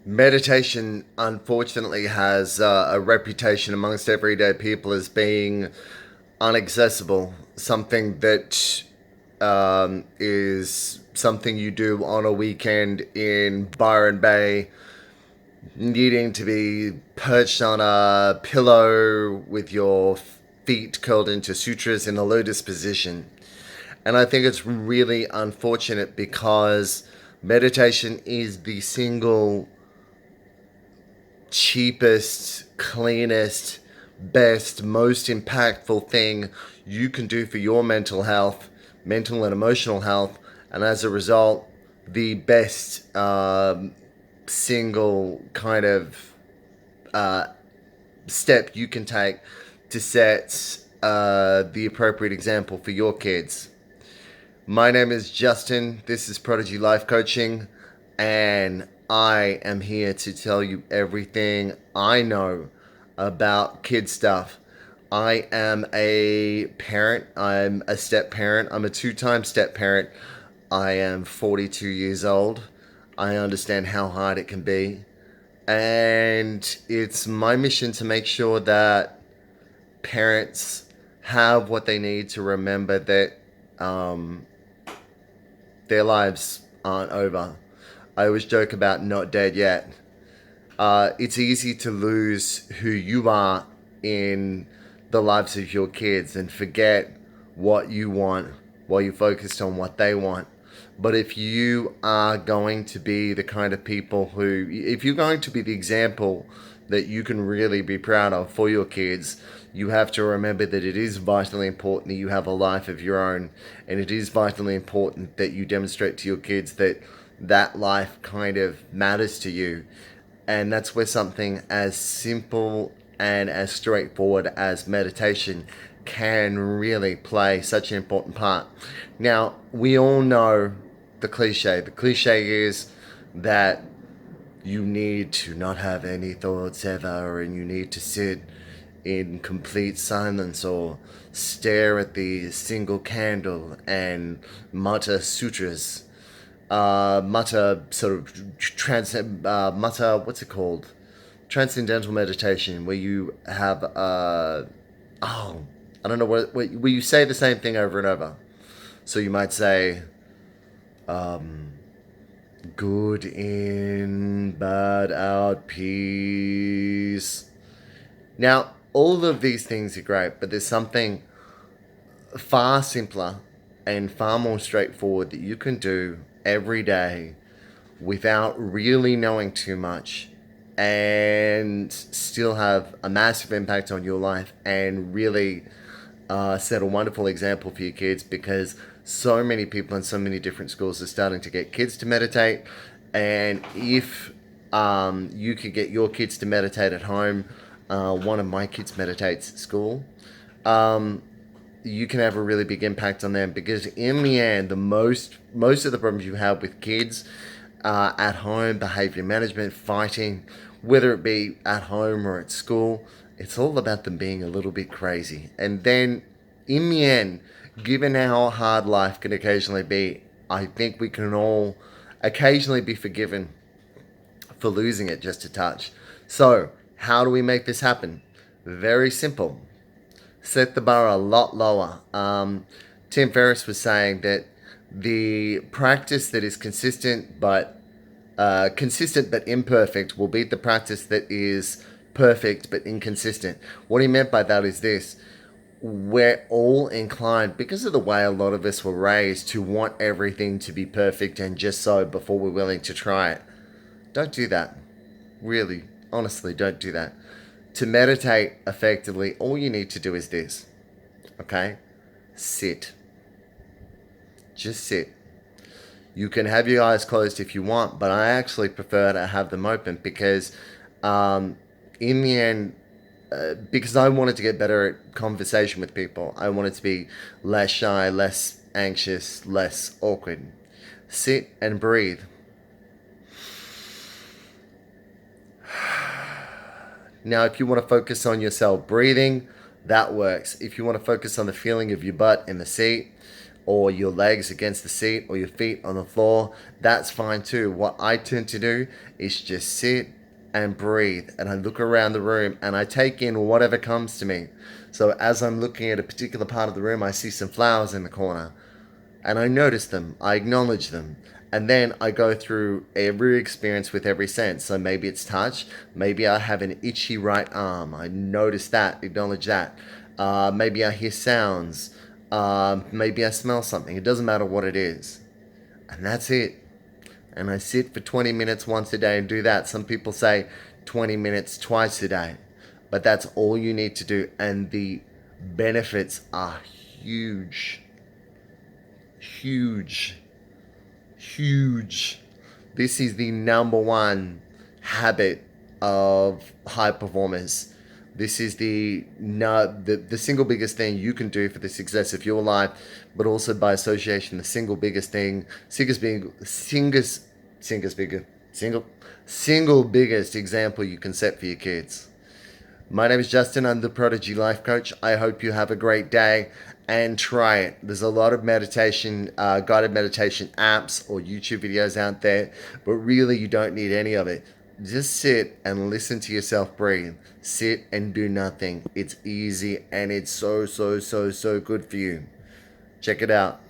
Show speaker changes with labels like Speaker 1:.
Speaker 1: Meditation, unfortunately, has a reputation amongst everyday people as being inaccessible, something that is something you do on a weekend in Byron Bay, needing to be perched on a pillow with your feet curled into sutras in a lotus position. And I think it's really unfortunate because meditation is the single cheapest, cleanest, best, most impactful thing you can do for your mental health, mental and emotional health, and as a result, the best single kind of uh, step you can take to set the appropriate example for your kids. My name is Justin. This is Prodigy Life Coaching, and I am here to tell you everything I know about kid stuff. I am a parent. I'm a step parent. I'm a two-time step parent. I am 42 years old. I understand how hard it can be. And it's my mission to make sure that parents have what they need to remember that um, their lives aren't over. I always joke about not dead yet. It's easy to lose who you are in the lives of your kids and forget what you want while you're focused on what they want. But if you are going to be the kind of people who, if you're going to be the example that you can really be proud of for your kids, you have to remember that it is vitally important that you have a life of your own, and it is vitally important that you demonstrate to your kids that that life kind of matters to you. And that's where something as simple and as straightforward as meditation can really play such an important part. Now, we all know the cliche. The cliche is that you need to not have any thoughts ever, and you need to sit in complete silence or stare at the single candle and mutter sutras. Mutter sort of mutter, what's it called? Transcendental meditation, where you have I don't know where you say the same thing over and over. So you might say, good in, bad out, peace. Now, all of these things are great, but there's something far simpler and far more straightforward that you can do every day without really knowing too much and still have a massive impact on your life and really set a wonderful example for your kids, because so many people in so many different schools are starting to get kids to meditate. And if you could get your kids to meditate at home, one of my kids meditates at school. You can have a really big impact on them, because in the end, the most of the problems you have with kids at home, behavior management, fighting, whether it be at home or at school, it's all about them being a little bit crazy. And then in the end, given how hard life can occasionally be, I think we can all occasionally be forgiven for losing it just a touch. So, how do we make this happen? Very simple. Set the bar a lot lower. Tim Ferriss was saying that the practice that is consistent but imperfect will beat the practice that is perfect but inconsistent. What he meant by that is this: we're all inclined, because of the way a lot of us were raised, to want everything to be perfect and just so before we're willing to try it. Don't do that. Really, honestly, don't do that. To meditate effectively, all you need to do is this. Okay? Sit. Just sit. You can have your eyes closed if you want, but I actually prefer to have them open, because in the end, because I wanted to get better at conversation with people. I wanted to be less shy, less anxious, less awkward. Sit and breathe. Now, if you want to focus on yourself breathing, that works. If you want to focus on the feeling of your butt in the seat, or your legs against the seat or your feet on the floor, that's fine too. What I tend to do is just sit and breathe, and I look around the room and I take in whatever comes to me. So as I'm looking at a particular part of the room, I see some flowers in the corner and I notice them, I acknowledge them, and then I go through every experience with every sense. So maybe it's touch, maybe I have an itchy right arm, I notice that, acknowledge that. Maybe I hear sounds, maybe I smell something, it doesn't matter what it is. And that's it. And I sit for 20 minutes once a day and do that. Some people say 20 minutes twice a day, but that's all you need to do. And the benefits are huge, huge, huge. This is the number one habit of high performers. This is the no, the single biggest thing you can do for the success of your life, but also by association, the single biggest thing, single biggest example you can set for your kids. My name is Justin. I'm the Prodigy Life Coach. I hope you have a great day and try it. There's a lot of meditation, guided meditation apps or YouTube videos out there, but really you don't need any of it. Just sit and listen to yourself breathe. Sit and do nothing. It's easy and it's so good for you. Check it out.